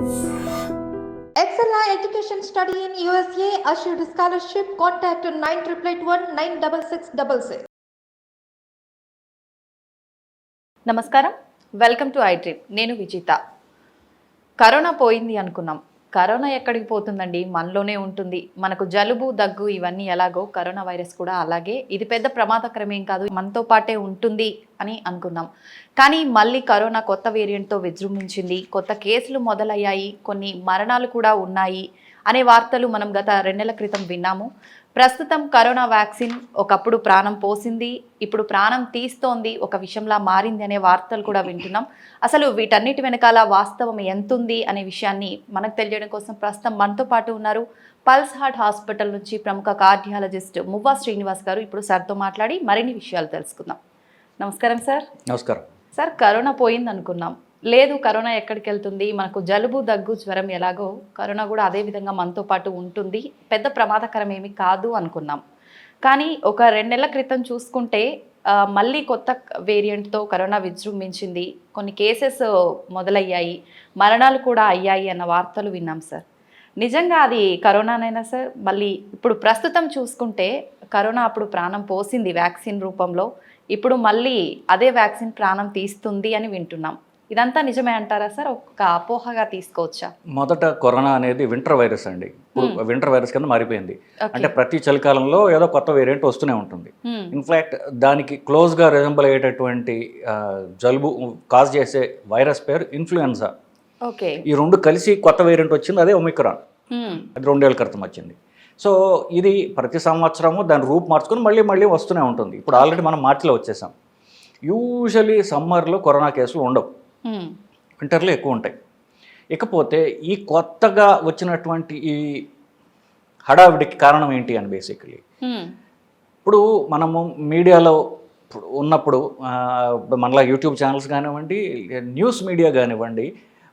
Excella Education Study in USA assured scholarship. Contact 9881 నమస్కారం, welcome to iDream. నేను Vijitha. Corona పోయింది అనుకున్నాం. కరోనా ఎక్కడికి పోతుందండి? మనలోనే ఉంటుంది. మనకు జలుబు, దగ్గు ఇవన్నీ ఎలాగో కరోనా వైరస్ కూడా అలాగే. ఇది పెద్ద ప్రమాదకరమేం కాదు, మనతో పాటే ఉంటుంది అని అనుకున్నాం. కానీ మళ్ళీ కరోనా కొత్త వేరియంట్తో విజృంభించింది. కొత్త కేసులు మొదలయ్యాయి, కొన్ని మరణాలు కూడా ఉన్నాయి అనే వార్తలు మనం గత 2 నెలల క్రితం విన్నాము. ప్రస్తుతం కరోనా వ్యాక్సిన్ ఒకప్పుడు ప్రాణం పోసింది, ఇప్పుడు ప్రాణం తీస్తోంది, ఒక విషయంలా మారింది అనే వార్తలు కూడా వింటున్నాం. అసలు వీటన్నిటి వెనకాల వాస్తవం ఎంతుంది అనే విషయాన్ని మనకు తెలియడం కోసం ప్రస్తుతం మనతో పాటు ఉన్నారు పల్స్ హార్ట్ హాస్పిటల్ నుంచి ప్రముఖ కార్డియాలజిస్ట్ మువ్వా శ్రీనివాస్ గారు. ఇప్పుడు సార్తో మాట్లాడి మరిన్ని విషయాలు తెలుసుకుందాం. నమస్కారం సార్. నమస్కారం సార్. కరోనా పోయింది అనుకున్నాం, లేదు కరోనా ఎక్కడికి వెళ్తుంది, మనకు జలుబు, దగ్గు, జ్వరం ఎలాగో కరోనా కూడా అదే విధంగా మనతో పాటు ఉంటుంది, పెద్ద ప్రమాదకరం ఏమి కాదు అనుకున్నాం. కానీ ఒక 2 నెలల క్రితం చూసుకుంటే మళ్ళీ కొత్త వేరియంట్తో కరోనా విజృంభించింది, కొన్ని కేసెస్ మొదలయ్యాయి, మరణాలు కూడా అయ్యాయి అన్న వార్తలు విన్నాం సార్. నిజంగా అది కరోనానైనా సార్? మళ్ళీ ఇప్పుడు ప్రస్తుతం చూసుకుంటే కరోనా అప్పుడు ప్రాణం పోసింది వ్యాక్సిన్ రూపంలో, ఇప్పుడు మళ్ళీ అదే వ్యాక్సిన్ ప్రాణం తీస్తుంది అని వింటున్నాం. ఇదంతా నిజమే అంటారా సార్? ఒక అపోహగా తీసుకోవచ్చా? మొదట కరోనా అనేది వింటర్ వైరస్ అండి. ఇప్పుడు వింటర్ వైరస్ కింద మారిపోయింది. అంటే ప్రతి చలికాలంలో ఏదో కొత్త వేరియంట్ వస్తూనే ఉంటుంది. ఇన్ఫ్యాక్ట్ దానికి క్లోజ్గా రిజంబుల్ అయ్యేటటువంటి జలుబు కాజ్ చేసే వైరస్ పేరు ఇన్ఫ్లుయెన్జా. ఓకే. ఈ రెండు కలిసి కొత్త వేరియంట్ వచ్చింది, అదే ఒమిక్రాన్. అది 2 ఏళ్ల క్రితం వచ్చింది. సో ఇది ప్రతి సంవత్సరము దాని రూపు మార్చుకొని మళ్ళీ వస్తూనే ఉంటుంది. ఇప్పుడు ఆల్రెడీ మనం మార్చిలో వచ్చేసాం. యూజువలీ సమ్మర్లో కరోనా కేసులు ఉండవు, వింటర్లో ఎక్కువ ఉంటాయి. ఇకపోతే ఈ కొత్తగా వచ్చినటువంటి ఈ హడావిడికి కారణం ఏంటి అని బేసికలీ ఇప్పుడు మనము మీడియాలో ఉన్నప్పుడు మనలా యూట్యూబ్ ఛానల్స్ కానివ్వండి, న్యూస్ మీడియా కానివ్వండి,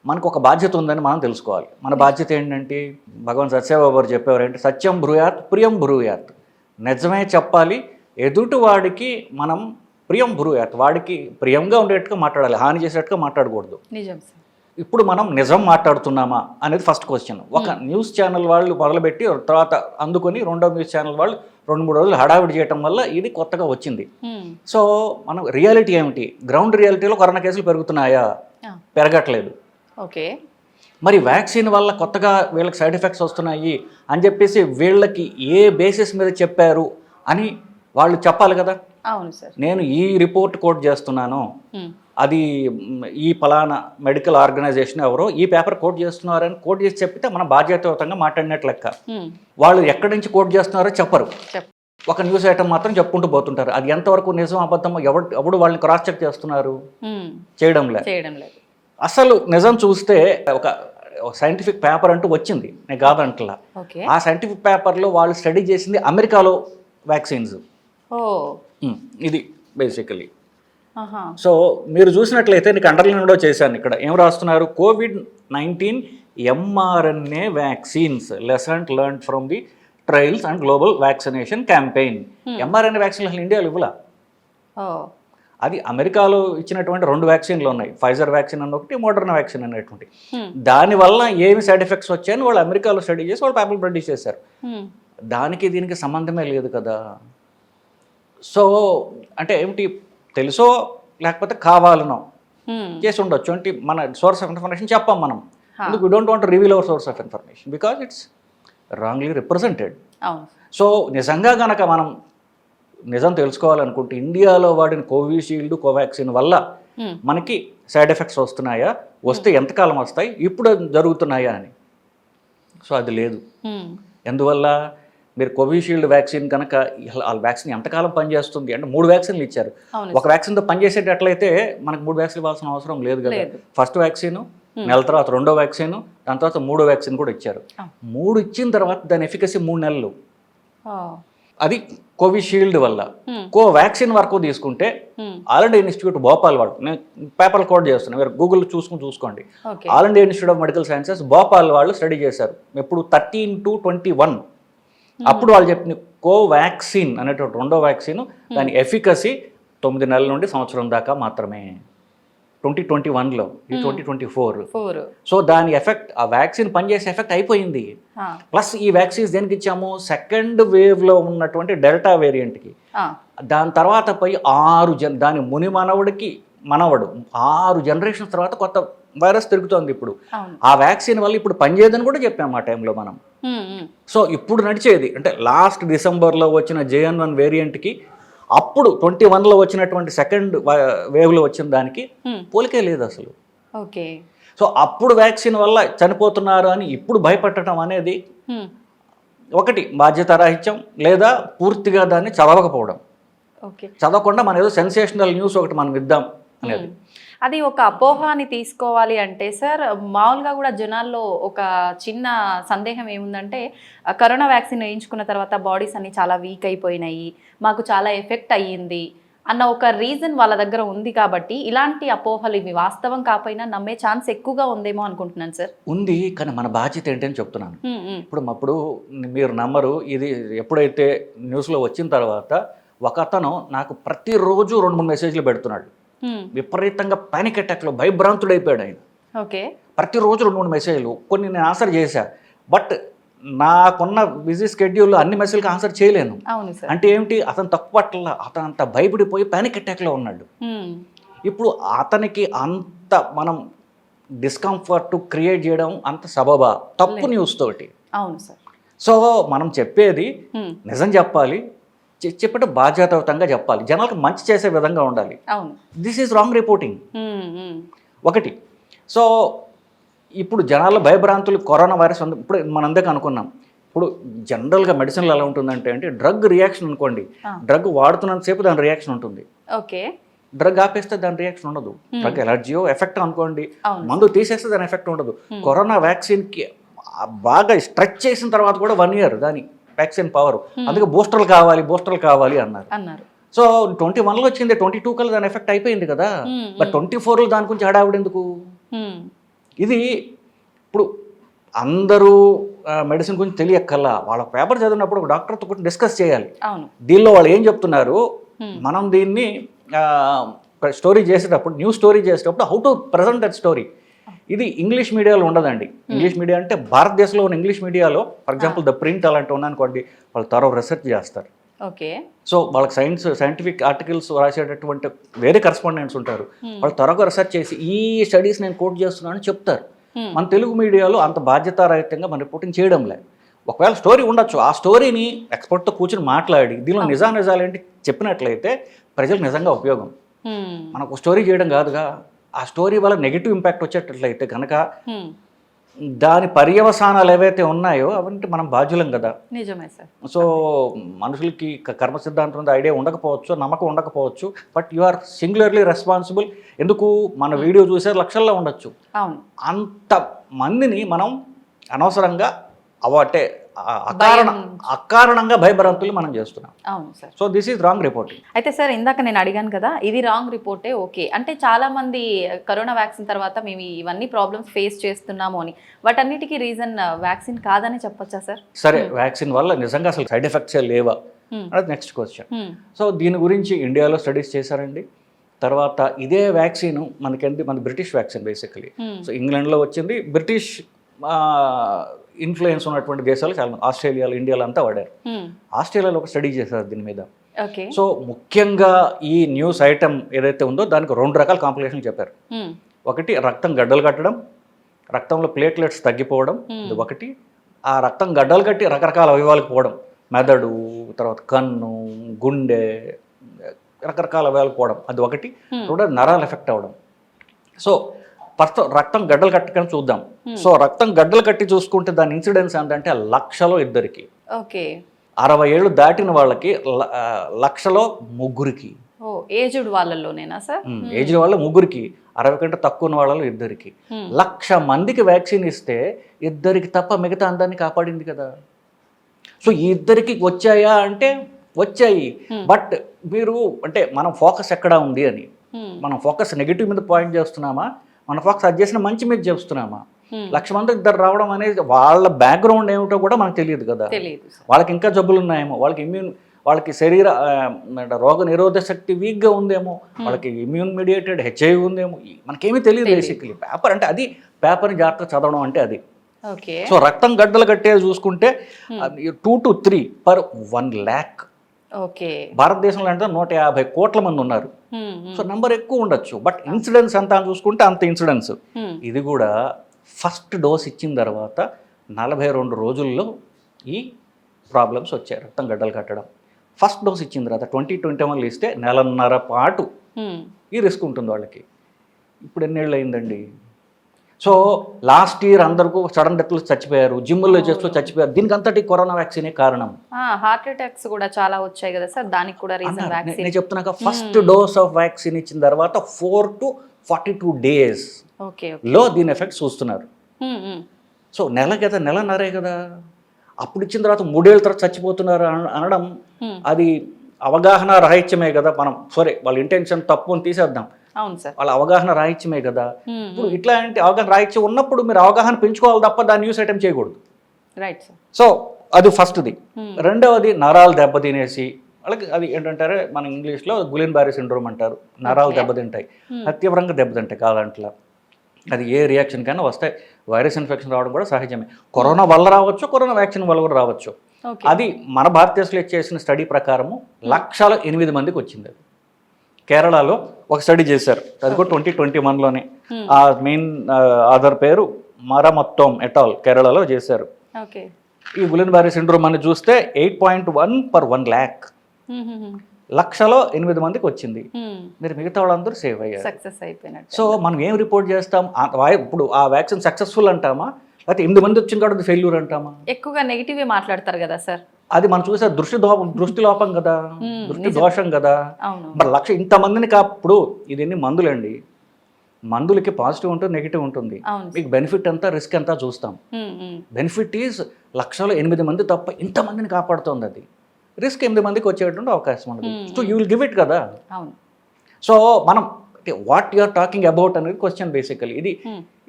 మనకు ఒక బాధ్యత ఉందని మనం తెలుసుకోవాలి. మన బాధ్యత ఏంటంటే భగవాన్ సత్యబాబు గారు చెప్పేవారంటే సత్యం బ్రూయాత్ ప్రియం బ్రూయాత్. నిజమే చెప్పాలి, ఎదుటి వాడికి మనం ప్రియం బ్రూయాత్, వాడికి ప్రియంగా ఉండేట్టుగా మాట్లాడాలి, హాని చేసేట్టుగా మాట్లాడకూడదు. నిజం సార్. ఇప్పుడు మనం నిజం మాట్లాడుతున్నామా అనేది ఫస్ట్ క్వశ్చన్. ఒక న్యూస్ ఛానల్ వాళ్ళు మొదలుపెట్టి తర్వాత అందుకొని రెండో న్యూస్ ఛానల్ వాళ్ళు 2-3 రోజులు హడావిడి చేయడం వల్ల ఇది కొత్తగా వచ్చింది. సో మనం రియాలిటీ ఏమిటి? గ్రౌండ్ రియాలిటీలో కరోనా కేసులు పెరుగుతున్నాయా? పెరగట్లేదు. ఓకే. మరి వ్యాక్సిన్ వల్ల కొత్తగా వీళ్ళకి సైడ్ ఎఫెక్ట్స్ వస్తున్నాయి అని చెప్పేసి వీళ్ళకి ఏ బేసిస్ మీద చెప్పారు అని వాళ్ళు చెప్పాలి కదా. అవును సార్. నేను ఈ రిపోర్ట్ కోట్ చేస్తున్నాను, అది ఈ ఫలానా మెడికల్ ఆర్గనైజేషన్ ఎవరో ఈ పేపర్ కోట్ చేస్తున్నారని కోట్ చేసి చెప్తే మనం బాధ్యతాయుతంగా మాట్లాడినట్లు లెక్క. వాళ్ళు ఎక్కడి నుంచి కోట్ చేస్తున్నారో చెప్పరు, ఒక న్యూస్ ఐటమ్ మాత్రం చెప్పుకుంటూ పోతుంటారు. అది ఎంతవరకు నిజం అబద్ధం ఎవడు వాళ్ళని క్రాస్ చెక్ చేస్తున్నారు? చేయడం లేదు. అసలు నిజం చూస్తే ఒక సైంటిఫిక్ పేపర్ అంటూ వచ్చింది, నేను కాదంటలా. ఆ సైంటిఫిక్ పేపర్లో వాళ్ళు స్టడీ చేసింది అమెరికాలో వ్యాక్సిన్స్. ఇది బేసికలీ. సో మీరు చూసినట్లయితే నీకు అండర్లైన్ కూడా చేశాను. ఇక్కడ ఏం రాస్తున్నారు? COVID-19 mRNA vaccines lesson learn from the trials and global vaccination campaign. mRNA vaccine అసలు ఇండియాలో ఇవ్వలా. అది అమెరికాలో ఇచ్చినటువంటి 2 వ్యాక్సిన్లు ఉన్నాయి, ఫైజర్ వ్యాక్సిన్ అని ఒకటి, మోడర్నా వ్యాక్సిన్ అనేటువంటి. దానివల్ల ఏమి సైడ్ ఎఫెక్ట్స్ వచ్చాయని వాళ్ళు అమెరికాలో స్టడీ చేసి వాళ్ళు పేపర్ ప్రొడ్యూస్ చేశారు. దానికి దీనికి సంబంధమే లేదు కదా. సో అంటే ఏమిటి, తెలుసో లేకపోతే కావాలనో చేసి ఉండొచ్చు. అంటే మన సోర్స్ ఆఫ్ ఇన్ఫర్మేషన్ చెప్పాం మనం. ఎందుకు? We don't want to reveal our source of information because it's wrongly represented. So నిజంగా కనుక మనం నిజం తెలుసుకోవాలనుకుంటే ఇండియాలో వాడిన కోవిషీల్డ్, కోవాక్సిన్ వల్ల మనకి సైడ్ ఎఫెక్ట్స్ వస్తున్నాయా, వస్తే ఎంతకాలం వస్తాయి, ఇప్పుడు జరుగుతున్నాయా అని. సో అది లేదు. ఎందువల్ల? మీరు కోవిషీల్డ్ వ్యాక్సిన్ కనుక ఆ వ్యాక్సిన్ ఎంతకాలం పనిచేస్తుంది అంటే 3 వ్యాక్సిన్లు ఇచ్చారు. ఒక వ్యాక్సిన్తో పనిచేసేటట్లయితే మనకు 3 వ్యాక్సిన్లు ఇవ్వాల్సిన అవసరం లేదు కదా. ఫస్ట్ వ్యాక్సిన్, నెల తర్వాత 2వ వ్యాక్సిన్, దాని తర్వాత 3వ వ్యాక్సిన్ కూడా ఇచ్చారు. 3 ఇచ్చిన తర్వాత దాని ఎఫికసీ 3 నెలలు. అది కోవిషీల్డ్ వల్ల. కోవాక్సిన్ వరకు తీసుకుంటే ఆల్ ఇండియా ఇన్స్టిట్యూట్ భోపాల్ వాళ్ళు, నేను పేపర్లు కోడ్ చేస్తున్నాను, మీరు గూగుల్ చూసుకోండి. All India institute of medical sciences Bhopal వాళ్ళు స్టడీ చేశారు. ఎప్పుడు 13 to 21. అప్పుడు వాళ్ళు చెప్పిన కోవాక్సిన్ అనేటువంటి 2వ వ్యాక్సిన్ దాని ఎఫికసీ 9 నెలల నుండి సంవత్సరం దాకా మాత్రమే. 2021లో ఇది 2024. 4. సో దాని ఎఫెక్ట్, ఆ వ్యాక్సిన్ పనిచేసే ఎఫెక్ట్ అయిపోయింది. ప్లస్ ఈ వ్యాక్సిన్స్ దేనికి ఇచ్చాము, సెకండ్ వేవ్లో ఉన్నటువంటి డెల్టా వేరియంట్కి. దాని తర్వాత పోయి దాని ముని మనవడు 6 జనరేషన్స్ తర్వాత కొత్త వైరస్ తిరుగుతోంది ఇప్పుడు. ఆ వ్యాక్సిన్ వల్ల ఇప్పుడు పనిచేయదని కూడా చెప్పాము ఆ టైంలో మనం. సో ఇప్పుడు నడిచేది అంటే లాస్ట్ డిసెంబర్లో వచ్చిన JN1 వేరియంట్కి అప్పుడు 21లో వచ్చినటువంటి సెకండ్ వేవ్లో వచ్చిన దానికి పోలికే లేదు అసలు. ఓకే. సో అప్పుడు వ్యాక్సిన్ వల్ల చనిపోతున్నారు అని ఇప్పుడు భయపెట్టడం అనేది ఒకటి బాధ్యతారాహిత్యం, లేదా పూర్తిగా దాన్ని చదవకపోవడం. చదవకుండా మన ఏదో సెన్సేషనల్ న్యూస్ ఒకటి మనం ఇద్దాం అనేది. అది ఒక అపోహ అని తీసుకోవాలి అంటే సార్, మామూలుగా కూడా జనాల్లో ఒక చిన్న సందేహం ఏముందంటే, కరోనా వ్యాక్సిన్ వేయించుకున్న తర్వాత బాడీస్ అన్ని చాలా వీక్ అయిపోయినాయి, మాకు చాలా ఎఫెక్ట్ అయ్యింది అన్న ఒక రీజన్ వాళ్ళ దగ్గర ఉంది. కాబట్టి ఇలాంటి అపోహలు ఇవి వాస్తవం కాకపోయినా నమ్మే ఛాన్స్ ఎక్కువగా ఉందేమో అనుకుంటున్నాను సార్. ఉంది, కానీ మన బాధ్యత ఏంటని చెప్తున్నాను. ఇప్పుడు మీరు నమ్మరు, ఇది ఎప్పుడైతే న్యూస్లో వచ్చిన తర్వాత ఒక అతను నాకు ప్రతిరోజు 2-3 మెసేజ్లు పెడుతున్నాడు. విపరీతంగా పానిక్ అటాక్లో భయభ్రాంతుడైపోయాడు ఆయన. ఓకే. ప్రతిరోజు 2-3 మెసేజ్లు, కొన్ని నేను ఆన్సర్ చేశా. బట్ నాకున్న బిజీ స్కెడ్యూల్లో అన్ని మెసేజ్కి ఆన్సర్ చేయలేను. అంటే ఏమిటి, అతను తక్కువ పట్ల అతను అంత భయపడిపోయి పానిక్ అటాక్లో ఉన్నాడు. ఇప్పుడు అతనికి అంత మనం డిస్కంఫర్ట్ క్రియేట్ చేయడం అంత సబబా తప్పు న్యూస్ తోటి? అవును సార్. సో మనం చెప్పేది నిజం చెప్పాలి, చెప్పేట బాధ్యతాయుతంగా చెప్పాలి, జనాలకు మంచి చేసే విధంగా ఉండాలి. దిస్ ఈజ్ రాంగ్ రిపోర్టింగ్ ఒకటి. సో ఇప్పుడు జనాల భయభ్రాంతులు, కరోనా వైరస్ ఉంది ఇప్పుడు మనందరికీ అనుకున్నాం. ఇప్పుడు జనరల్గా మెడిసిన్లో ఎలా ఉంటుందంటే డ్రగ్ రియాక్షన్ అనుకోండి, డ్రగ్ వాడుతున్నంతసేపు దాని రియాక్షన్ ఉంటుంది. ఓకే. డ్రగ్ ఆపేస్తే దాని రియాక్షన్ ఉండదు. డ్రగ్ ఎలర్జీయో ఎఫెక్ట్ అనుకోండి, మందు తీసేస్తే దాని ఎఫెక్ట్ ఉండదు. కరోనా వ్యాక్సిన్కి బాగా స్ట్రెచ్ చేసిన తర్వాత కూడా 1 year దాని వ్యాక్సిన్ పవర్. అందుకే బూస్టర్లు కావాలి అన్నారు. సో 21లో వచ్చింది, 22 కల్లా దాని ఎఫెక్ట్ అయిపోయింది కదా. బట్ 24లో దాని గురించి హడావిడి ఎందుకు? ఇది ఇప్పుడు అందరూ మెడిసిన్ గురించి తెలియక్కల్లా వాళ్ళ పేపర్ చదివినప్పుడు ఒక డాక్టర్తో కూడా డిస్కస్ చేయాలి. దీనిలో వాళ్ళు ఏం చెప్తున్నారు, మనం దీన్ని స్టోరీ చేసేటప్పుడు, న్యూస్ స్టోరీ చేసేటప్పుడు how to present that story. ఇది ఇంగ్లీష్ మీడియాలో ఉండదండి. ఇంగ్లీష్ మీడియా అంటే భారతదేశంలో ఉన్న ఇంగ్లీష్ మీడియాలో ఫర్ ఎగ్జాంపుల్ ద ప్రింట్ అలాంటి ఉన్నానుకోండి, వాళ్ళు త్వరగా రీసెర్చ్ చేస్తారు. ఓకే. సో వాళ్ళకి సైంటిఫిక్ ఆర్టికల్స్ రాసేటటువంటి వేరే కరెస్పాండెంట్స్ ఉంటారు, వాళ్ళు త్వరగా రీసెర్చ్ చేసి ఈ స్టడీస్ నేను కోట్ చేస్తున్నానని చెప్తారు. మన తెలుగు మీడియాలో అంత బాధ్యతారహితంగా మన రిపోర్టింగ్ చేయడం లేదు. ఒకవేళ స్టోరీ ఉండొచ్చు, ఆ స్టోరీని ఎక్స్పర్ట్తో కూర్చొని మాట్లాడి దీనిలో నిజాలు ఏంటి చెప్పినట్లయితే ప్రజలకు నిజంగా ఉపయోగం. మనకు స్టోరీ చేయడం కాదుగా, ఆ స్టోరీ వల్ల నెగిటివ్ ఇంపాక్ట్ వచ్చేటట్లయితే కనుక దాని పర్యవసానాలు ఏవైతే ఉన్నాయో అవంటే మనం బాధ్యులం కదా. నిజమే సార్. సో మనుషులకి కర్మ సిద్ధాంతం ఐడియా ఉండకపోవచ్చు, నమ్మకం ఉండకపోవచ్చు, but you are singularly responsible. ఎందుకు, మన వీడియో చూసే లక్షల్లో ఉండొచ్చు. అంత మందిని మనం అనవసరంగా అంటే అకారణంగా భయభ్రాంతులు మనం చేస్తున్నాం. అవును sir. So this is wrong reporting. అయితే సార్ ఇందాక నేను అడిగాను కదా, ఇది రాంగ్ రిపోర్టే. ఓకే, అంటే చాలా మంది కరోనా వ్యాక్సిన్ తర్వాత మేము ఇవన్నీ ప్రాబ్లమ్స్ ఫేస్ చేస్తున్నాము అని, వాటన్నిటికీ రీజన్ వ్యాక్సిన్ కాదని చెప్పొచ్చా సార్? సరే, వ్యాక్సిన్ వల్ల నిజంగా అసలు సైడ్ ఎఫెక్ట్స్ లేవా అది నెక్స్ట్ క్వశ్చన్. సో దీని గురించి ఇండియాలో స్టడీస్ చేశారండి. తర్వాత ఇదే వ్యాక్సిన్ మన బ్రిటిష్ వ్యాక్సిన్ బేసికలీ. సో ఇంగ్లాండ్లో వచ్చింది, బ్రిటిష్ ఇన్ఫ్లుయెన్స్ ఉన్నటువంటి దేశాలు చాలా మంది, ఆస్ట్రేలియాలో, ఇండియాలో అంతా వాడారు. ఆస్ట్రేలియాలో ఒక స్టడీ చేశారు దీని మీద. సో ముఖ్యంగా ఈ న్యూస్ ఐటమ్ ఏదైతే ఉందో దానికి 2 రకాల కాంప్లికేషన్లు చెప్పారు. ఒకటి రక్తం గడ్డలు కట్టడం, రక్తంలో ప్లేట్లెట్స్ తగ్గిపోవడం, ఇది ఒకటి. ఆ రక్తం గడ్డలు కట్టి రకరకాల అవయవాలకు పోవడం, మెదడు, తర్వాత కన్ను, గుండె, రకరకాల అవయవాలకు పోవడం, అది ఒకటి. కూడా నరాలు ఎఫెక్ట్ అవ్వడం. సో ఫస్ట్ రక్తం గడ్డలు కట్టుకొని చూద్దాం. సో రక్తం గడ్డలు కట్టి చూసుకుంటే దాని ఇన్సిడెన్స్ ఏంటంటే 1,00,000లో 2కి, 60 ఏళ్ళు దాటిన వాళ్ళకి 1,00,000లో 3కి, ఏజ్డ్ వాళ్ళలోనేనా సార్? ఏజ్డ్ వాళ్ళ 3కి, 60 కంటే తక్కువ ఉన్న వాళ్ళలో 2కి. 1,00,000 మందికి వ్యాక్సిన్ ఇస్తే 2కి తప్ప మిగతా అందరినీ కాపాడింది కదా. సో ఈ 2కి వచ్చాయా అంటే వచ్చాయి. బట్ మీరు అంటే మనం ఫోకస్ ఎక్కడా ఉంది అని, మనం ఫోకస్ నెగిటివ్ మీద పాయింట్ చేస్తున్నామా, మన ఫోకస్ అది చేసిన మంచి మీద చేస్తున్నామా? 1,00,000 మంది ఇద్దరు రావడం అనేది వాళ్ళ బ్యాక్గ్రౌండ్ ఏమిటో కూడా మనకు తెలియదు కదా. వాళ్ళకి ఇంకా జబ్బులు ఉన్నాయేమో, వాళ్ళకి వాళ్ళకి శరీర రోగ నిరోధక శక్తి వీక్గా ఉందేమో, వాళ్ళకి ఇమ్యూన్ మీడియేటెడ్ హెచ్ఐవి ఉందేమో, మనకేమీ తెలియదు బేసిక్లీ. పేపర్ అంటే అది, పేపర్ని జాగ్రత్తగా చదవడం అంటే అది. ఓకే. సో రక్తం గడ్డలు కట్టేది చూసుకుంటే 2 to 3 per 1 lakh. ఓకే. భారతదేశంలో అంటే 150 కోట్ల మంది ఉన్నారు. సో నెంబర్ ఎక్కువ ఉండొచ్చు, బట్ ఇన్సిడెన్స్ ఎంత అని చూసుకుంటే అంత ఇన్సిడెన్స్. ఇది కూడా ఫస్ట్ డోస్ ఇచ్చిన తర్వాత 42 రోజుల్లో ఈ ప్రాబ్లమ్స్ వచ్చాయి, రక్తం గడ్డలు కట్టడం. ఫస్ట్ డోస్ ఇచ్చిన తర్వాత 2021 ఇస్తే 1.5 పాటు ఈ రిస్క్ ఉంటుంది వాళ్ళకి. ఇప్పుడు ఎన్నేళ్ళు అయిందండి? సో లాస్ట్ ఇయర్ అందరికీ సడన్ డెత్లు చచ్చిపోయారు, జిమ్లో చేస్తూ చచ్చిపోయారు. దీనికి అంతటి కరోనా వ్యాక్సినే కారణం. హార్ట్ అటాక్స్ కూడా చాలా వచ్చాయి కదా సార్, దానికి కూడా రీజన్ వ్యాక్సిన్. నేను చెప్తున్నాక ఫస్ట్ డోస్ ఆఫ్ వ్యాక్సిన్ ఇచ్చిన తర్వాత 4 to 42 days లో దీని ఎఫెక్ట్ చూస్తున్నారు. సో నెలన్నరే కదా, అప్పుడు ఇచ్చిన తర్వాత 3 ఏళ్ళ తర్వాత చచ్చిపోతున్నారు అనడం అది అవగాహన రాహిత్యమే కదా. మనం సరే వాళ్ళ ఇంటెన్షన్ తప్పు అని తీసేద్దాం, అవును సార్, వాళ్ళ అవగాహన రాహిత్యమే కదా. ఇప్పుడు ఇట్లాంటి అవగాహన రాహిత్యం ఉన్నప్పుడు మీరు అవగాహన పెంచుకోవాలి తప్ప దాన్ని న్యూస్ ఐటమ్ చేయకూడదు. Right sir. సో అది ఫస్ట్ది. రెండవది నరాలు దెబ్బతినేసి వాళ్ళకి అది ఏంటంటారే మన ఇంగ్లీష్లో గులిన్-బారీ సిండ్రోమ్ అంటారు. నరాలు దెబ్బతింటాయి, తీవ్రంగా దెబ్బతింటాయి కాదంట్లా. అది ఏ రియాక్షన్ కైనా వస్తాయి. వైరస్ ఇన్ఫెక్షన్ రావడం కూడా సహజమే. కరోనా వల్ల రావచ్చు, కరోనా వ్యాక్సిన్ వల్ల కూడా రావచ్చు. అది మన భారతదేశంలో చేసిన స్టడీ ప్రకారము 108 మందికి వచ్చింది. అది కేరళలో ఒక స్టడీ చేశారు, అది కూడా 2021లోనే. ఆ మెయిన్ ఆధార్ పేరు మరమొత్తం ఎటాల్, కేరళలో చేశారు. ఈ గులిన్-బారీ సిండ్రోమ్ అని చూస్తే 8.1 per 1 lakh, 108 మందికి వచ్చింది. మీరు మిగతా వాళ్ళందరూ సేవ్ అయ్యారు, సక్సెస్ అయిపోయినట్టు. సో మనం ఏం రిపోర్ట్ చేస్తాం? ఇప్పుడు ఆ వ్యాక్సిన్ సక్సెస్ఫుల్ అంటామా, లేకపోతే 8 మంది వచ్చిన కాబట్టి ఫెయిల్యూర్ అంటామా? ఎక్కువగా నెగిటివ్ మాట్లాడతారు కదా సార్. అది మనం చూసే దృష్టి లోపం కదా, దృష్టి దోషం కదా. మరి ఇంతమందిని కాప్పుడు ఇది ఎన్ని మందులండి, మందులకి పాజిటివ్ ఉంటుంది, నెగిటివ్ ఉంటుంది. మీకు బెనిఫిట్ ఎంత, రిస్క్ ఎంత చూస్తాం. బెనిఫిట్ ఈజ్ 108 మంది తప్ప ఇంతమందిని కాపాడుతుంది. అది రిస్క్ 8 మందికి వచ్చేటువంటి అవకాశం ఉంది. So you will give it కదా. సో మనం వాట్ యూఆర్ టాకింగ్ అబౌట్ అనేది క్వశ్చన్ బేసికలీ. ఇది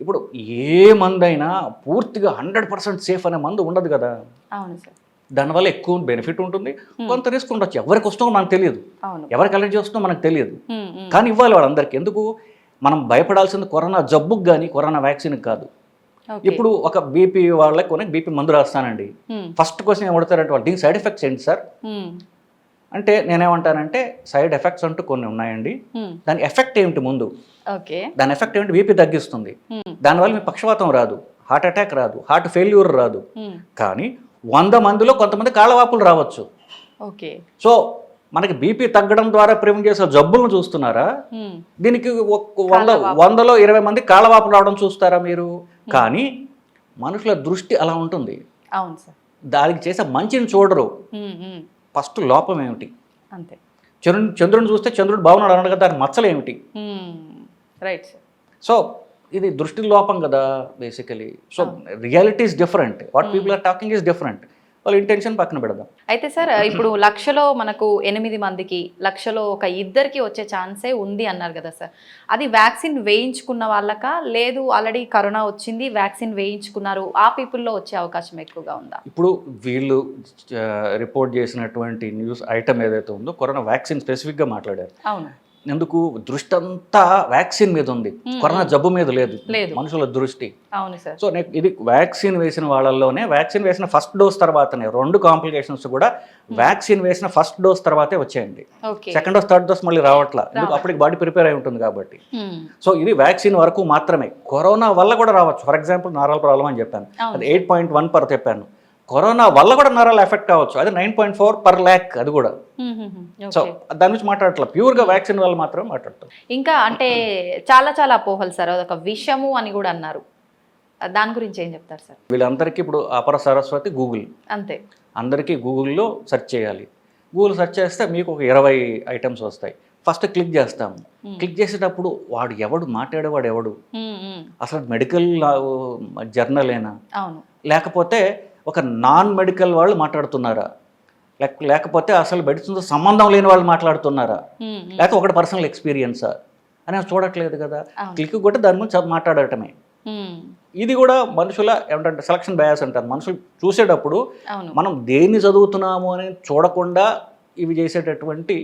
ఇప్పుడు ఏ మందు అయినా పూర్తిగా 100% సేఫ్ అనే మందు ఉండదు కదా. దానివల్ల ఎక్కువ బెనిఫిట్ ఉంటుంది, కొంత రిస్క్ ఉండొచ్చు. ఎవరికి వస్తుందో మనకు తెలియదు, ఎవరికి అలర్జీ వస్తుందో మనకు తెలియదు. కానీ ఇవ్వాలి వాళ్ళందరికీ. ఎందుకు మనం భయపడాల్సింది కరోనా జబ్బుకు కానీ కరోనా వ్యాక్సిన్కి కాదు. ఇప్పుడు ఒక బీపీ వాళ్ళకి కొన్ని బీపీ మందు రాస్తానండి, ఫస్ట్ క్వశ్చన్ ఏం అడుగుతారంటే వాళ్ళు, దీనికి సైడ్ ఎఫెక్ట్స్ ఏంటి సార్ అంటే నేనేమంటానంటే సైడ్ ఎఫెక్ట్స్ అంటూ కొన్ని ఉన్నాయండి, దాని ఎఫెక్ట్ ఏమిటి ముందు, దాని ఎఫెక్ట్ ఏమిటి, బీపీ తగ్గిస్తుంది, దానివల్ల మీ పక్షవాతం రాదు, హార్ట్ అటాక్ రాదు, హార్ట్ ఫెయిల్యూర్ రాదు. కానీ 100 మందిలో కొంతమంది కాళ్ళవాపులు రావచ్చు. సో మనకి బీపీ తగ్గడం ద్వారా ప్రివెంట్ చేసే జబ్బులను చూస్తున్నారా? దీనికి 100లో 20 మంది కాళ్ళవాపులు రావడం చూస్తారా మీరు? కానీ మనుషుల దృష్టి అలా ఉంటుంది, దానికి చేసే మంచిని చూడరు. ఫస్ట్ లోపం ఏమిటి, చంద్రుని చూస్తే చంద్రుడు బాగున్నాడు అన్నాడు కదా, దాని మచ్చలు ఏమిటి? రైట్. సో ఇది దృష్టి లోపం కదా basically. So reality is different, what people are talking is different. వాళ్ళ ఇంటెన్షన్ పక్కన పెడదాం. అయితే సార్ ఇప్పుడు 1,00,000లో మనకు 8 మందికి, 1,00,000లో ఒక 2కి వచ్చే ఛాన్సే ఉంది అన్నారు కదా సార్. అది వ్యాక్సిన్ వేయించుకున్న వాళ్ళకా, లేదు ఆల్రెడీ కరోనా వచ్చింది వ్యాక్సిన్ వేయించుకున్నారు ఆ పీపుల్లో వచ్చే అవకాశం ఎక్కువగా ఉందా? ఇప్పుడు వీళ్ళు రిపోర్ట్ చేసినటువంటి న్యూస్ ఐటమ్ ఏదైతే ఉందో కరోనా వ్యాక్సిన్ స్పెసిఫిక్గా మాట్లాడారు. అవును. ఎందుకు దృష్టి అంతా వ్యాక్సిన్ మీద ఉంది, కరోనా జబ్బు మీద లేదు మనుషుల దృష్టి. అవును సార్. సో ఇది వ్యాక్సిన్ వేసిన వాళ్ళలోనే, వ్యాక్సిన్ వేసిన ఫస్ట్ డోస్ తర్వాతనే 2 కాంప్లికేషన్స్ కూడా వ్యాక్సిన్ వేసిన ఫస్ట్ డోస్ తర్వాతే వచ్చాయండి. సెకండ్ డోస్ థర్డ్ డోస్ మళ్ళీ రావట్లా, ఎందుకు అప్పటికి బాడీ ప్రిపేర్ అయి ఉంటుంది కాబట్టి. సో ఇది వ్యాక్సిన్ వరకు మాత్రమే. కరోనా వల్ల కూడా రావచ్చు. ఫర్ ఎగ్జాంపుల్ నరాల ప్రాబ్లం అని చెప్పాను, అది 8.1 per చెప్పాను. కరోనా వల్ల కూడా నరాలు ఎఫెక్ట్ అవ్వచ్చు, అది 9.4 per lakh, అది కూడా. సో దాని నుంచి మాట్లాడట్లా, ప్యూర్గా వ్యాక్సిన్ వల్ల మాత్రమే మాట్లాడతాం. ఇంకా అంటే చాలా అపోహలు సార్, అదొక విషము అని కూడా అన్నారు, దాని గురించి ఏం చెప్తారు సార్? వీళ్ళందరికీ ఇప్పుడు అపర సరస్వతి గూగుల్, అంతే, అందరికీ గూగుల్లో సెర్చ్ చేయాలి. గూగుల్ సెర్చ్ చేస్తే మీకు ఒక 20 ఐటమ్స్ వస్తాయి. ఫస్ట్ క్లిక్ చేస్తాము, క్లిక్ చేసేటప్పుడు వాడు ఎవడు, మాట్లాడేవాడు ఎవడు, అసలు మెడికల్ జర్నలేనా, లేకపోతే ఒక నాన్ మెడికల్ వాళ్ళు మాట్లాడుతున్నారా, లేకపోతే అసలు మెడిసిన్తో సంబంధం లేని వాళ్ళు మాట్లాడుతున్నారా, లేకపోతే ఒకటి పర్సనల్ ఎక్స్పీరియన్సా అని చూడట్లేదు కదా. క్లిక్ కొట్టి దాని గురించి మాట్లాడటమే. ఇది కూడా మనుషుల ఏమంటే సెలక్షన్ బయాస్ అంటారు. మనుషులు చూసేటప్పుడు మనం దేన్ని చదువుతున్నాము అని చూడకుండా ఇవి చేసేటటువంటి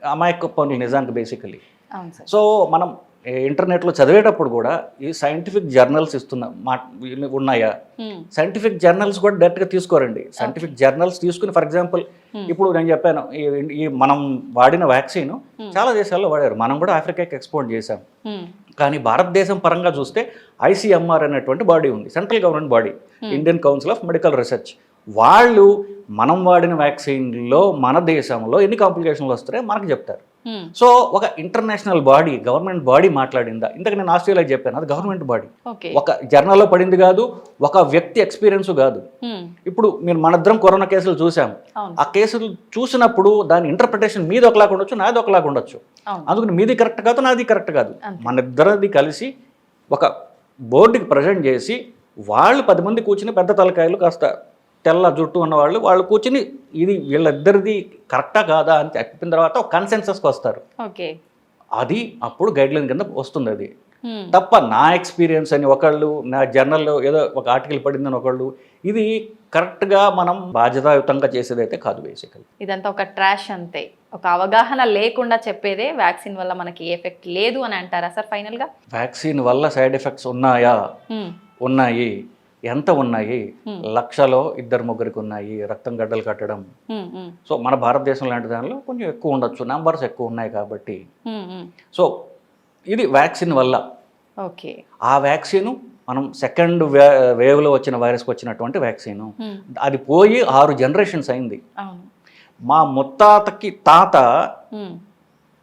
అమాయక పనులు నిజానికి బేసికలీ. అవును సార్. సో మనం ఇంటర్నెట్లో చదివేటప్పుడు కూడా ఈ సైంటిఫిక్ జర్నల్స్ ఉన్నాయా, సైంటిఫిక్ జర్నల్స్ కూడా డైరెక్ట్గా తీసుకోరండి. సైంటిఫిక్ జర్నల్స్ తీసుకుని, ఫర్ ఎగ్జాంపుల్ ఇప్పుడు నేను చెప్పాను ఈ మనం వాడిన వ్యాక్సిన్ చాలా దేశాల్లో వాడారు, మనం కూడా ఆఫ్రికాకి ఎక్స్పోర్ట్ చేశాం. కానీ భారతదేశం పరంగా చూస్తే ఐసీఎంఆర్ అనేటువంటి బాడీ ఉంది, central government body, Indian council of medical research. వాళ్ళు మనం వాడిన వ్యాక్సిన్లో మన దేశంలో ఎన్ని కాంప్లికేషన్లు వస్తాయో మనకు చెప్తారు. సో ఒక ఇంటర్నేషనల్ బాడీ, గవర్నమెంట్ బాడీ మాట్లాడిందా? ఇంతకు నేను ఆస్ట్రేలియా చెప్పాను, అది గవర్నమెంట్ బాడీ, ఒక జర్నల్లో పడింది కాదు, ఒక వ్యక్తి ఎక్స్పీరియన్స్ కాదు. ఇప్పుడు మీరు మనిద్దరం కరోనా కేసులు చూసాం, ఆ కేసులు చూసినప్పుడు దాని ఇంటర్ప్రిటేషన్ మీది ఒకలాగా ఉండొచ్చు, నాది ఒకలాగా ఉండొచ్చు. అందుకని మీది కరెక్ట్ కాదు, నాది కరెక్ట్ కాదు. మనిద్దరిది కలిసి ఒక బోర్డుకి ప్రజెంట్ చేసి వాళ్ళు 10 మంది కూర్చుని, పెద్ద తలకాయలు కాస్త తెల్ల జుట్టు ఉన్నవాళ్ళు, వాళ్ళు కూర్చుని ఇది వీళ్ళిద్దరిది కరెక్టా కాదా అని చెప్పిన తర్వాత ఒక కన్సెన్సస్కి వస్తారు. అది అప్పుడు గైడ్లైన్ కింద వస్తుంది. అది తప్ప నా ఎక్స్పీరియన్స్ అని ఒకళ్ళు, నా జర్నల్లో ఏదో ఒక ఆర్టికల్ పడిందని ఒకళ్ళు, ఇది కరెక్ట్గా మనం బాధ్యతాయుతంగా చేసేదైతే కాదు. బేసికల్ ఇదంతా ఒక ట్రాష్ అంతే, ఒక అవగాహన లేకుండా చెప్పేదే వ్యాక్సిన్ వల్ల మనకి ఎఫెక్ట్ లేదు అని అంటారా సార్ ఫైనల్గా? వ్యాక్సిన్ వల్ల సైడ్ ఎఫెక్ట్స్ ఉన్నాయా? ఉన్నాయి. ఎంత ఉన్నాయి? 1,00,000లో 2-3 ఉన్నాయి రక్తం గడ్డలు కట్టడం. సో మన భారతదేశం లాంటి దానిలో కొంచెం ఎక్కువ ఉండొచ్చు, నెంబర్స్ ఎక్కువ ఉన్నాయి కాబట్టి. సో ఇది వ్యాక్సిన్ వల్ల. ఓకే, ఆ వ్యాక్సిన్ మనం సెకండ్ వేవ్లో వచ్చిన వైరస్కి వచ్చినటువంటి వ్యాక్సిన్, అది పోయి 6 జనరేషన్స్ అయింది. మా ముత్తాతకి తాత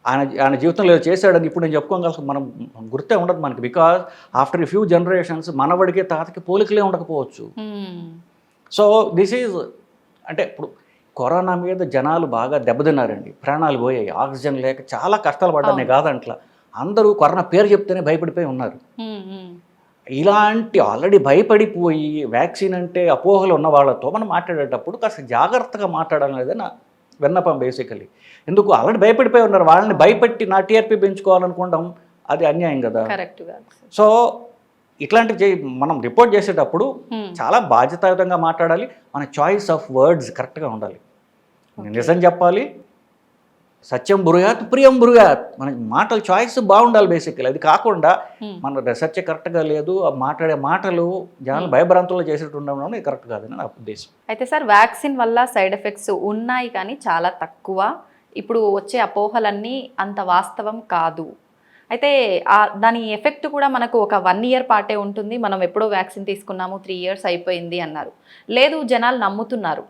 ఆయన జీవితంలో ఏదో చేశాడని ఇప్పుడు నేను చెప్పుకోగలను, మనం గుర్తే ఉండదు మనకి. బికాజ్ ఆఫ్టర్ ఫ్యూ జనరేషన్స్ మనవడికి తాతకి పోలికలే ఉండకపోవచ్చు. సో దిస్ ఈజ్ అంటే ఇప్పుడు కరోనా మీద జనాలు బాగా దెబ్బతిన్నారండి, ప్రాణాలు పోయాయి, ఆక్సిజన్ లేక చాలా కష్టాలు పడ్డానే కాదంట్లా. అందరూ కరోనా పేరు చెప్తేనే భయపడిపోయి ఉన్నారు. ఇలాంటి ఆల్రెడీ భయపడిపోయి వ్యాక్సిన్ అంటే అపోహలు ఉన్న వాళ్ళతో మనం మాట్లాడేటప్పుడు కాస్త జాగ్రత్తగా మాట్లాడాలనేది నా విన్నపం బేసికలీ. ఎందుకు ఆల్రెడీ భయపడిపోయి ఉన్నారు, వాళ్ళని భయపెట్టి నా టీఆర్పీ పెంచుకోవాలనుకోవడం అది అన్యాయం కదా. సో ఇట్లాంటివి మనం రిపోర్ట్ చేసేటప్పుడు చాలా బాధ్యతాయుతంగా మాట్లాడాలి. మన చాయిస్ ఆఫ్ వర్డ్స్ కరెక్ట్గా ఉండాలి. నిజం చెప్పాలి, సత్యం బ్రూయాత్ ప్రియం బ్రూయాత్, మన మాటల చాయిస్ బాగుండాలి బేసికలీ. అది కాకుండా మన రీసెర్చ్ కరెక్ట్గా లేదు, ఆ మాట్లాడే మాటలు జనాలు భయభ్రాంతులు చేసేట్టు ఉండడం ఇది కరెక్ట్ కాదని నా ఉద్దేశం. అయితే సార్ వ్యాక్సిన్ వల్ల సైడ్ ఎఫెక్ట్స్ ఉన్నాయి కానీ చాలా తక్కువ, ఇప్పుడు వచ్చే అపోహలన్నీ అంత వాస్తవం కాదు. అయితే దాని ఎఫెక్ట్ కూడా మనకు ఒక 1 year పాటే ఉంటుంది. మనం ఎప్పుడో వ్యాక్సిన్ తీసుకున్నాము, 3 years అయిపోయింది అన్నారు. లేదు, జనాలు నమ్ముతున్నారు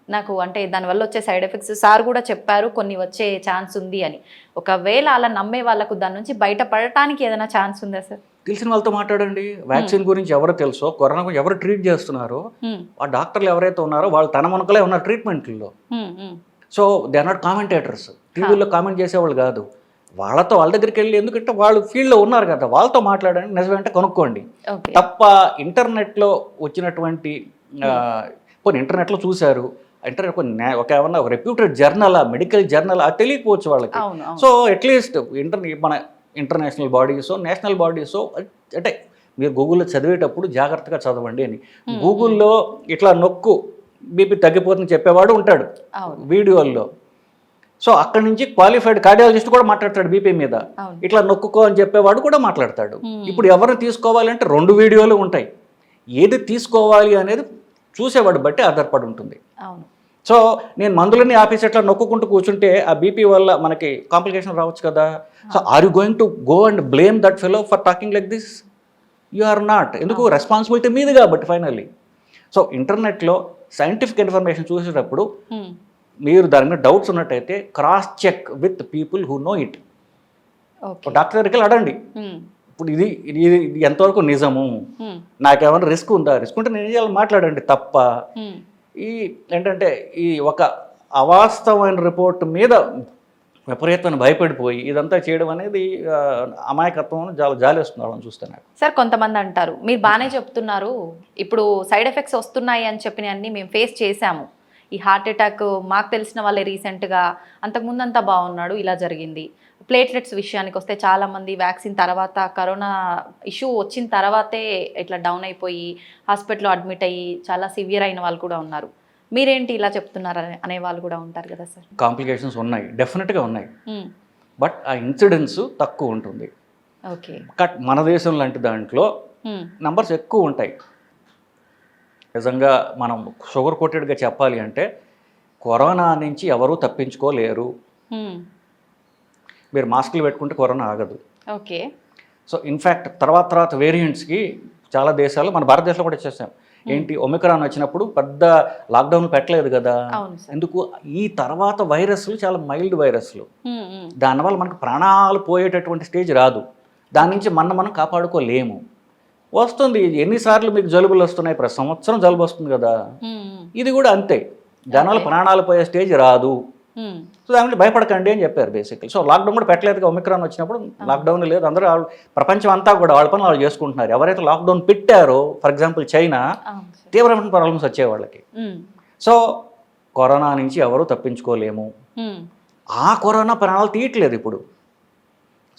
నాకు, అంటే దానివల్ల వచ్చే సైడ్ ఎఫెక్ట్స్ సార్ కూడా చెప్పారు కొన్ని వచ్చే ఛాన్స్ ఉంది అని. ఒకవేళ అలా నమ్మే వాళ్ళకు దాని నుంచి బయటపడటానికి ఏదైనా ఛాన్స్ ఉందా సార్? తెలిసిన వాళ్ళతో మాట్లాడండి. వ్యాక్సిన్ గురించి ఎవరు తెలుసో, కరోనా గురించి ఎవరు ట్రీట్ చేస్తున్నారో, ఆ డాక్టర్లు ఎవరైతే ఉన్నారో వాళ్ళు తన మునకలే ఉన్నారు ట్రీట్మెంట్లో. So they are not commentators, టీవీలో కామెంట్ చేసేవాళ్ళు కాదు. వాళ్ళ దగ్గరికి వెళ్ళి, ఎందుకంటే వాళ్ళు ఫీల్డ్లో ఉన్నారు కదా, వాళ్ళతో మాట్లాడండి, నిజమేంటే కనుక్కోండి. తప్ప ఇంటర్నెట్లో వచ్చినటువంటి కొన్ని ఇంటర్నెట్లో చూశారు, ఇంటర్నెట్ ఒక ఏమన్నా ఒక రెప్యూటెడ్ జర్నల్, మెడికల్ జర్నల్ అది తెలియకపోవచ్చు వాళ్ళకి. సో అట్లీస్ట్ మన ఇంటర్నేషనల్ బాడీస్, నేషనల్ బాడీస్, అంటే మీరు గూగుల్లో చదివేటప్పుడు జాగ్రత్తగా చదవండి అని. గూగుల్లో ఇట్లా నొక్కు బీపీ తగ్గిపోతుందని చెప్పేవాడు ఉంటాడు వీడియోల్లో. సో అక్కడి నుంచి క్వాలిఫైడ్ కార్డియాలజిస్ట్ కూడా మాట్లాడతాడు బీపీ మీద, ఇట్లా నొక్కుకో అని చెప్పేవాడు కూడా మాట్లాడతాడు. ఇప్పుడు ఎవరిని తీసుకోవాలంటే 2 వీడియోలు ఉంటాయి, ఏది తీసుకోవాలి అనేది చూసేవాడు బట్టి ఆధారపడి ఉంటుంది. సో నేను మందులన్నీ ఆఫీస్ ఎట్లా నొక్కుంటూ కూర్చుంటే ఆ బీపీ వల్ల మనకి కాంప్లికేషన్ రావచ్చు కదా. So are you going to go and blame that fellow for talking like this? You are not. ఎందుకు? రెస్పాన్సిబిలిటీ మీది కాబట్టి ఫైనల్లీ. సో ఇంటర్నెట్లో సైంటిఫిక్ ఇన్ఫర్మేషన్ చూసేటప్పుడు మీరు దాని మీద డౌట్స్ ఉన్నట్టయితే cross check with people who know it. Doctor దగ్గరికి వెళ్ళి అడగండి, ఇప్పుడు ఇది ఎంతవరకు నిజము, నాకేమైనా రిస్క్ ఉందా, రిస్క్ ఉంటే నేను చేయాలి మాట్లాడండి. తప్ప ఈ ఏంటంటే ఈ ఒక అవాస్తవమైన రిపోర్ట్ మీద విపరీతమైన భయపడిపోయి ఇదంతా చేయడం అనేది అమాయకత్వం, చాలా జాలి వస్తుంది వాళ్ళని చూస్తే నాకు. సార్ కొంతమంది అంటారు, మీరు బాగానే చెప్తున్నారు, ఇప్పుడు సైడ్ ఎఫెక్ట్స్ వస్తున్నాయి అని చెప్పినవన్నీ మేము ఫేస్ చేశాము, ఈ హార్ట్ అటాక్ మాకు తెలిసిన వాళ్ళే రీసెంట్గా, అంతకుముందు అంతా బాగున్నాడు, ఇలా జరిగింది. ప్లేట్లెట్స్ విషయానికి వస్తే చాలామంది వ్యాక్సిన్ తర్వాత, కరోనా ఇష్యూ వచ్చిన తర్వాతే ఇట్లా డౌన్ అయిపోయి హాస్పిటల్లో అడ్మిట్ అయ్యి చాలా సివియర్ అయిన వాళ్ళు కూడా ఉన్నారు. మీరేంటి ఇలా చెప్తున్నారు అనే వాళ్ళు కూడా ఉంటారు కదా సార్. కాంప్లికేషన్స్ ఉన్నాయి, డెఫినెట్గా ఉన్నాయి. బట్ ఆ ఇన్సిడెన్స్ తక్కువ ఉంటుంది. ఓకే. బట్ మన దేశం లాంటి దాంట్లో నంబర్స్ ఎక్కువ ఉంటాయి. నిజంగా మనం షుగర్ కోటెడ్గా చెప్పాలి అంటే కరోనా నుంచి ఎవరూ తప్పించుకోలేరు. మీరు మాస్కులు పెట్టుకుంటే కరోనా ఆగదు. ఓకే. సో ఇన్ఫ్యాక్ట్ తర్వాత వేరియంట్స్కి చాలా దేశాలు, మన భారతదేశంలో కూడా చేసాం. ఏంటి, ఒమిక్రాన్ వచ్చినప్పుడు పెద్ద లాక్డౌన్ పెట్టలేదు కదా. ఎందుకు, ఈ తర్వాత వైరస్లు చాలా మైల్డ్ వైరస్లు, దానివల్ల మనకు ప్రాణాలు పోయేటటువంటి స్టేజ్ రాదు. దాని నుంచి మనం కాపాడుకోలేము. వస్తుంది, ఎన్నిసార్లు మీకు జలుబులు వస్తున్నాయి, ప్రతి సంవత్సరం జలుబు వస్తుంది కదా. ఇది కూడా అంతే, దానివల్ల ప్రాణాలు పోయే స్టేజ్ రాదు. సో దాని భయపడకండి అని చెప్పారు బేసిక్లీ. సో లాక్డౌన్ కూడా పెట్టలేదు, ఒమిక్రాన్ వచ్చినప్పుడు లాక్డౌన్ లేదు. అందరూ ప్రపంచం అంతా కూడా వాళ్ళ పని వాళ్ళు చేసుకుంటున్నారు. ఎవరైతే లాక్డౌన్ పెట్టారో, ఫర్ ఎగ్జాంపుల్ చైనా, తీవ్రమైన ప్రాబ్లమ్స్ వచ్చే వాళ్ళకి. సో కరోనా నుంచి ఎవరు తప్పించుకోలేము. ఆ కరోనా ప్రాణాలు తీయట్లేదు ఇప్పుడు.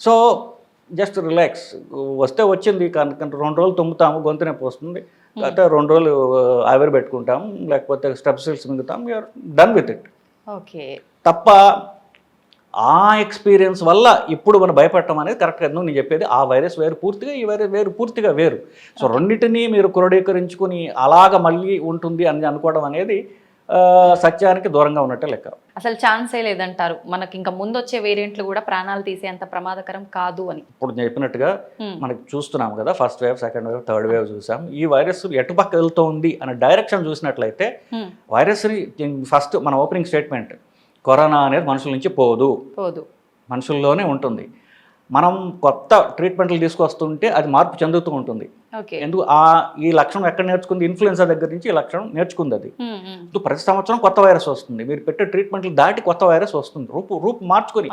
సో జస్ట్ రిలాక్స్, వస్తే వచ్చింది, కానీ 2 రోజులు తుమ్ముతాము, గొంతు నొప్పి వస్తుంది, అయితే 2 రోజులు ఆవిరి పెట్టుకుంటాము, లేకపోతే స్టెప్సిల్స్ మింగుతాం, you are done with it. Okay. తప్ప ఆ ఎక్స్పీరియన్స్ వల్ల ఇప్పుడు మనం భయపడటం అనేది కరెక్ట్ కాదు. నేను చెప్పేది, ఆ వైరస్ వేరు పూర్తిగా, ఈ వైరస్ వేరు పూర్తిగా వేరు. సో రెండింటినీ మీరు క్రోడీకరించుకుని అలాగ మళ్ళీ ఉంటుంది అని అనుకోవడం అనేది సత్యానికి దూరంగా ఉన్నట్టే లెక్క. అసలు ఛాన్సే లేదంటారు, మనకి ఇంకా ముందు వచ్చే వేరియంట్లు కూడా ప్రాణాలు తీసేంత ప్రమాదకరం కాదు అని. ఇప్పుడు చెప్పినట్టుగా మనకి చూస్తున్నాం కదా, first wave, second wave, third wave చూసాం. ఈ వైరస్ ఎటుపక్క వెళ్తోంది అనే డైరెక్షన్ చూసినట్లయితే, వైరస్ని ఫస్ట్ మన ఓపెనింగ్ స్టేట్మెంట్, కరోనా అనేది మనుషుల నుంచి పోదు, మనుషుల్లోనే ఉంటుంది. మనం కొత్త ట్రీట్మెంట్లు తీసుకొస్తుంటే అది మార్పు చెందుతూ ఉంటుంది. ఎందుకు, ఈ లక్షణం ఎక్కడ నేర్చుకుంది, ఇన్ఫ్లుయెన్జా దగ్గర నుంచి ఈ లక్షణం నేర్చుకుంది. అది ప్రతి సంవత్సరం కొత్త వైరస్ వస్తుంది, మీరు పెట్టే ట్రీట్మెంట్లు దాటి కొత్త వైరస్ వస్తుంది, రూపు మార్చుకొని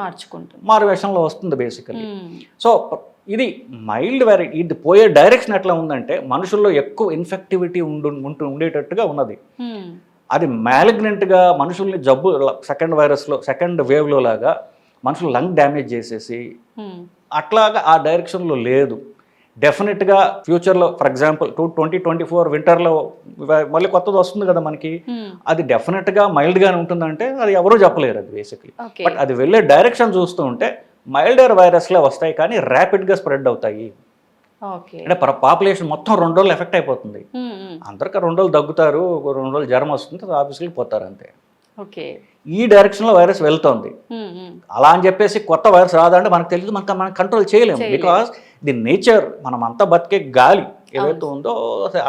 మారు వేషంలో వస్తుంది బేసికలీ. సో ఇది మైల్డ్ వైరస్. ఇది పోయే డైరెక్షన్ ఎట్లా ఉందంటే, మనుషుల్లో ఎక్కువ ఇన్ఫెక్టివిటీ ఉండేటట్టుగా ఉన్నది. అది మ్యాలిగ్నెంట్గా మనుషుల్ని జబ్బు, సెకండ్ వైరస్లో, సెకండ్ వేవ్లో లాగా మనుషులు లంగ్ డ్యామేజ్ చేసేసి అట్లాగా ఆ డైరెక్షన్లో లేదు. డెఫినెట్గా ఫ్యూచర్లో, ఫర్ ఎగ్జాంపుల్ 2024 వింటర్లో మళ్ళీ కొత్తది వస్తుంది కదా మనకి, అది డెఫినెట్గా మైల్డ్గానే ఉంటుందంటే అది ఎవరూ చెప్పలేరు అది బేసిక్లీ. బట్ అది వెళ్ళే డైరెక్షన్ చూస్తూ ఉంటే మైల్డర్ వైరస్లే వస్తాయి, కానీ ర్యాపిడ్గా స్ప్రెడ్ అవుతాయి. అంటే పాపులేషన్ మొత్తం 2 రోజులు ఎఫెక్ట్ అయిపోతుంది. అందరికీ 2 రోజులు దగ్గుతారు, 2 రోజులు జ్వరం వస్తుంది, ఆఫీస్కి పోతారు అంతే. ఈ డైరెక్షన్లో వైరస్ వెళ్తోంది. అలా అని చెప్పేసి కొత్త వైరస్ రాదంటే మనకు తెలియదు, మనం కంట్రోల్ చేయలేము. బికాస్ ది నేచర్, మనం అంతా బతికే గాలి ఏదైతే ఉందో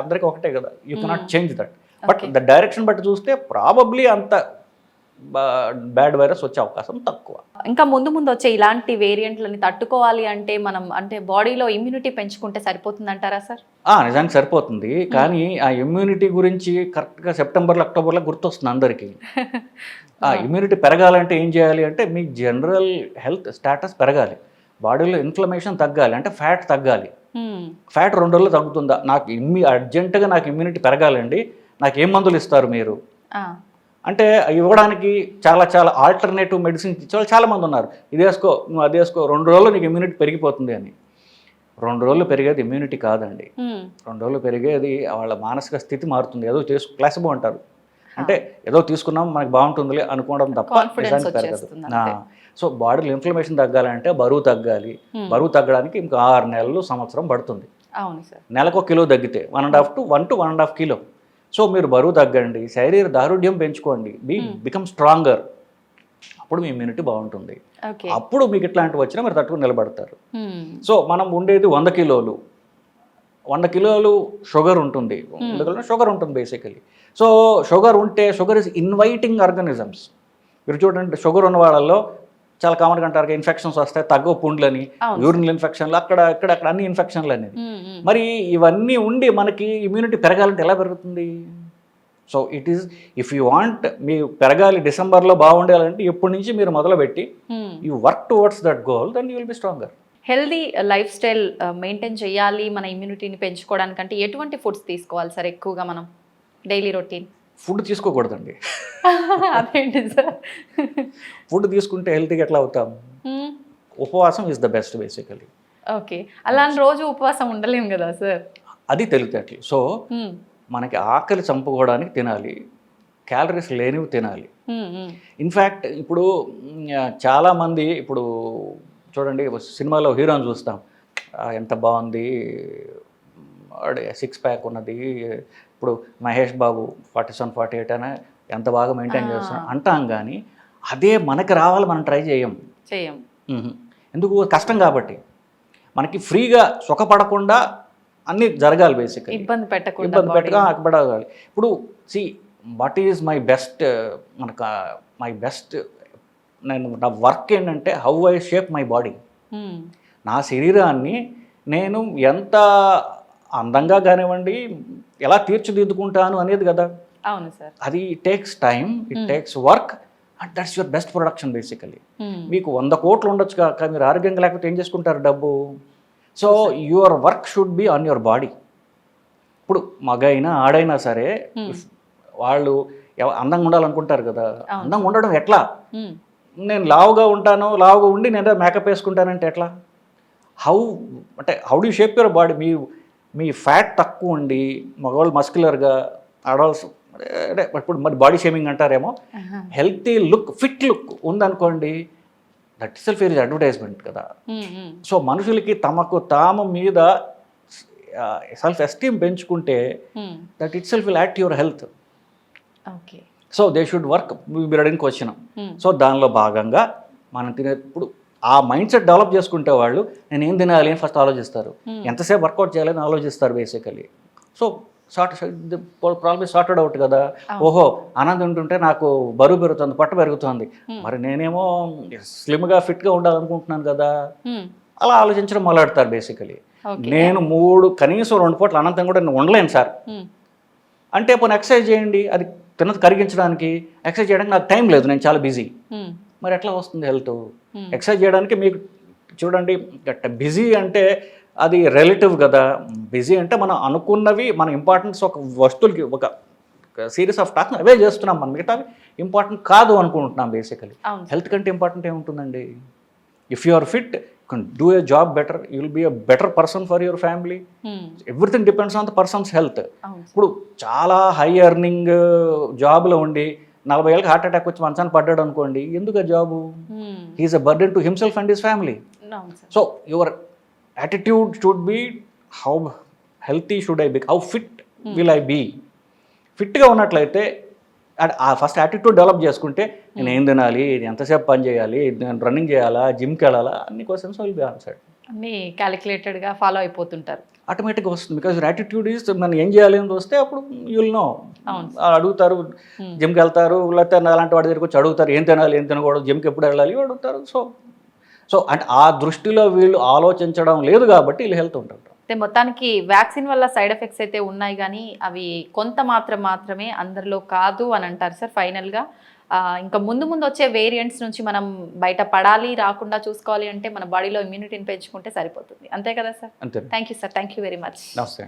అందరికీ ఒకటే కదా, you cannot change that. But the direction బట్టి చూస్తే ప్రాబబ్లీ అంత బ్యాడ్ వైరస్ వచ్చే అవకాశం తక్కువ. ఇంకా ముందు వచ్చే ఇలాంటి వేరియంట్లని తట్టుకోవాలి అంటే మనం, అంటే బాడీలో ఇమ్యూనిటీ పెంచుకుంటే సరిపోతుంది అంటారా సార్? నిజానికి సరిపోతుంది, కానీ ఆ ఇమ్యూనిటీ గురించి కరెక్ట్గా సెప్టెంబర్లో, అక్టోబర్లో గుర్తొస్తుంది అందరికీ. ఆ ఇమ్యూనిటీ పెరగాలంటే ఏం చేయాలి అంటే, మీ జనరల్ హెల్త్ స్టేటస్ పెరగాలి, బాడీలో ఇన్ఫ్లమేషన్ తగ్గాలి, అంటే ఫ్యాట్ తగ్గాలి. ఫ్యాట్ 2 రోజుల్లో తగ్గుతుందా, నాకు అర్జెంటుగా నాకు ఇమ్యూనిటీ పెరగాలండి, నాకు ఏం మందులు ఇస్తారు మీరు అంటే, ఇవ్వడానికి చాలా ఆల్టర్నేటివ్ మెడిసిన్స్ ఇచ్చేవాళ్ళు చాలామంది ఉన్నారు. ఇది వేసుకో, నువ్వు అది వేసుకో, 2 రోజుల్లో నీకు ఇమ్యూనిటీ పెరిగిపోతుంది అని. 2 రోజులు పెరిగేది ఇమ్యూనిటీ కాదండి. 2 రోజులు పెరిగేది వాళ్ళ మానసిక స్థితి మారుతుంది. ఏదో ప్లాసిబో అంటారు, అంటే ఏదో తీసుకున్నాం మనకు బాగుంటుందిలే అనుకోవడం తప్ప నిజానికి పెరగదు. సో బాడీలో ఇన్ఫ్లమేషన్ తగ్గాలంటే బరువు తగ్గాలి. బరువు తగ్గడానికి ఇంకా 6 నెలలు, సంవత్సరం పడుతుంది. నెలకు 1 కిలో తగ్గితే 1.5 to 1 to 1.5 కిలో. సో మీరు బరువు తగ్గండి, శరీర దారుఢ్యం పెంచుకోండి, బికమ్ స్ట్రాంగర్. అప్పుడు మీ ఇమ్యూనిటీ బాగుంటుంది. అప్పుడు మీకు ఇట్లాంటివి వచ్చినా మీరు తట్టుకుని నిలబడతారు. సో మనం ఉండేది 100 కిలోలు, 100 కిలోలు షుగర్ ఉంటుంది, 100 కిలోలు షుగర్ ఉంటుంది బేసికలీ. సో షుగర్ ఉంటే, షుగర్ ఇస్ ఇన్వైటింగ్ ఆర్గానిజమ్స్. మీరు చూడండి, షుగర్ ఉన్న వాళ్ళల్లో చాలా కామన్గా అంటారు ఇన్ఫెక్షన్స్ వస్తాయి, తగ్గవు పుండ్లని, యూరినల్ ఇన్ఫెక్షన్లు, అక్కడ అన్ని ఇన్ఫెక్షన్లు అనేది. మరి ఇవన్నీ ఉండి మనకి ఇమ్యూనిటీ పెరగాలంటే ఎలా పెరుగుతుంది? So it is, if you want మీ పెరగాలి, డిసెంబర్లో బాగుండాలంటే ఇప్పటి నుంచి మీరు మొదలుపెట్టి you work towards that goal, then you will be stronger. Healthy lifestyle maintain చేయాలి మన ఇమ్యూనిటీని పెంచుకోవడానికంటే ఎటువంటి ఫుడ్స్ తీసుకోవాలి సార్ ఎక్కువగా మనం డైలీ రొటీన్? ఫుడ్ తీసుకోకూడదండి. అదేంటి సార్? ఫుడ్ తీసుకుంటే హెల్తీగా ఎట్లా అవుతాం? ఉపవాసం is the best basically. Okay, అలా రోజు ఉపవాసం ఉండలేము కదా సార్? అది తెలివితేటలు. సో మనకి ఆకలి చంపుకోవడానికి తినాలి, క్యాలరీస్ లేనివి తినాలి. ఇన్ఫ్యాక్ట్ ఇప్పుడు చాలామంది ఇప్పుడు చూడండి, సినిమాలో హీరోని చూస్తాం, ఎంత బాగుంది, సిక్స్ ప్యాక్ ఉన్నది. ఇప్పుడు మహేష్ బాబు 47-48 అని ఎంత బాగా మెయింటైన్ చేస్తున్నాం అంటాం, కానీ అదే మనకి రావాలి మనం ట్రై చేయం. ఎందుకు? కష్టం కాబట్టి. మనకి ఫ్రీగా సుఖపడకుండా అన్నీ జరగాలి, బేసిక్గా ఇబ్బంది పెట్టకుండా అక్కబడాలి. ఇప్పుడు see what is my best, మనకు మై బెస్ట్, నా వర్క్ ఏంటంటే how I shape my body. నా శరీరాన్ని నేను ఎంత అందంగా కానివ్వండి, ఎలా తీర్చిదిద్దుకుంటాను అనేది కదా. అవును సార్. అది takes time, it takes work, and that's your best production basically. మీకు 100 కోట్లు ఉండొచ్చు కాక మీరు ఆరోగ్యంగా లేకపోతే ఏం చేసుకుంటారు డబ్బు? So your work should be on your body. ఇప్పుడు మగైనా ఆడైనా సరే వాళ్ళు అందంగా ఉండాలనుకుంటారు కదా. అందంగా ఉండడం ఎట్లా? నేను లావుగా ఉంటాను, లావుగా ఉండి నేను మేకప్ వేసుకుంటానంటే ఎట్లా? How do shape your body? Me fat తక్కువ ఉండి మగవాళ్ళు మస్క్యులర్గా, ఆడవాళ్ళు అంటే ఇప్పుడు మరి బాడీ షేమింగ్ అంటారేమో, హెల్తీ లుక్, ఫిట్ లుక్ ఉందనుకోండి, that is self is advertisement కదా. సో మనుషులకి తమకు తాము మీద సెల్ఫ్ ఎస్టీమ్ పెంచుకుంటే that it self will act your health. Okay. So they should work. మీరు అడిగిన క్వశ్చన్. సో దానిలో భాగంగా మనం తినేప్పుడు ఆ మైండ్ సెట్ డెవలప్ చేసుకుంటే వాళ్ళు నేను ఏం తినాలి అని ఫస్ట్ ఆలోచిస్తారు, ఎంతసేపు వర్కౌట్ చేయాలని ఆలోచిస్తారు basically. So problem sorted out కదా. ఓహో, ఆనందం ఉంటుంటే నాకు బరువు పెరుగుతుంది, పొట్ట పెరుగుతుంది, మరి నేనేమో స్లిమ్గా ఫిట్గా ఉండాలనుకుంటున్నాను కదా, అలా ఆలోచించడం మొదలెడతారు బేసికలీ. నేను కనీసం 2 పూటలు అనంతం కూడా నేను ఉండలేను సార్ అంటే, పోనీ ఎక్సర్సైజ్ చేయండి, అది తిన్నది కరిగించడానికి. ఎక్సర్సైజ్ చేయడానికి నాకు టైం లేదు, నేను చాలా బిజీ. మరి ఎట్లా వస్తుంది హెల్త్? ఎక్సర్సైజ్ చేయడానికి మీకు చూడండి, బిజీ అంటే అది రిలేటివ్ కదా. బిజీ అంటే మనం అనుకున్నవి, మన ఇంపార్టెన్స్ ఒక వస్తువులకి ఒక సిరీస్ ఆఫ్ టాస్క్ అవే చేస్తున్నాం, మనం మిగతా ఇంపార్టెంట్ కాదు అనుకుంటున్నాం బేసికలీ. హెల్త్ కంటే ఇంపార్టెంట్ ఏముంటుందండి? If you are fit, you can do a job better, you will be a better person for your family. Everything depends on the person's health. ఇప్పుడు చాలా high earning జాబ్లో ఉండి 40 ఏళ్ళకి heart attack వచ్చి మంచాన్ని పడ్డాడు అనుకోండి, ఎందుకు ఆ job? He's a burden to himself and his family. So your attitude should be how healthy should I be, how fit will I be. ఫిట్గా ఉన్నట్లయితే ఆ ఫస్ట్ యాటిట్యూడ్ డెవలప్ చేసుకుంటే నేను ఏం తినాలి, ఎంతసేపు పని చేయాలి, నేను రన్నింగ్ చేయాలా, జిమ్కి వెళ్ళాలా, అన్ని క్వశ్చన్స్ విల్ బి ఆన్సర్డ్. అన్నీ క్యాలిక్యులేటెడ్గా ఫాలో అయిపోతుంటారు. ఆటోమేటిక్గా వస్తుంది, బికాజ్ యాటిట్యూడ్ ఈజ్ మనం ఏం చేయాలి అని వస్తే అప్పుడు యూల్ నో. అడుగుతారు, జిమ్కి వెళ్తారు, లేకపోతే అలాంటి వాడి దగ్గరికి వచ్చి అడుగుతారు ఏం తినాలి, ఏం తినకూడదు, జిమ్కి ఎప్పుడు వెళ్ళాలి అడుగుతారు. సో అంటే ఆ దృష్టిలో వీళ్ళు ఆలోచించడం లేదు కాబట్టి వీళ్ళు హెల్త్ ఉంటారు. అయితే మొత్తానికి వ్యాక్సిన్ వల్ల సైడ్ ఎఫెక్ట్స్ అయితే ఉన్నాయి, కానీ అవి కొంత మాత్రమే, అందరిలో కాదు అని అంటారు సార్ ఫైనల్గా. ఇంకా ముందు వచ్చే వేరియంట్స్ నుంచి మనం బయట పడాలి, రాకుండా చూసుకోవాలి అంటే మన బాడీలో ఇమ్యూనిటీని పెంచుకుంటే సరిపోతుంది. అంతే కదా సార్? అంతే. Thank you sir, thank you very much. నమస్తే.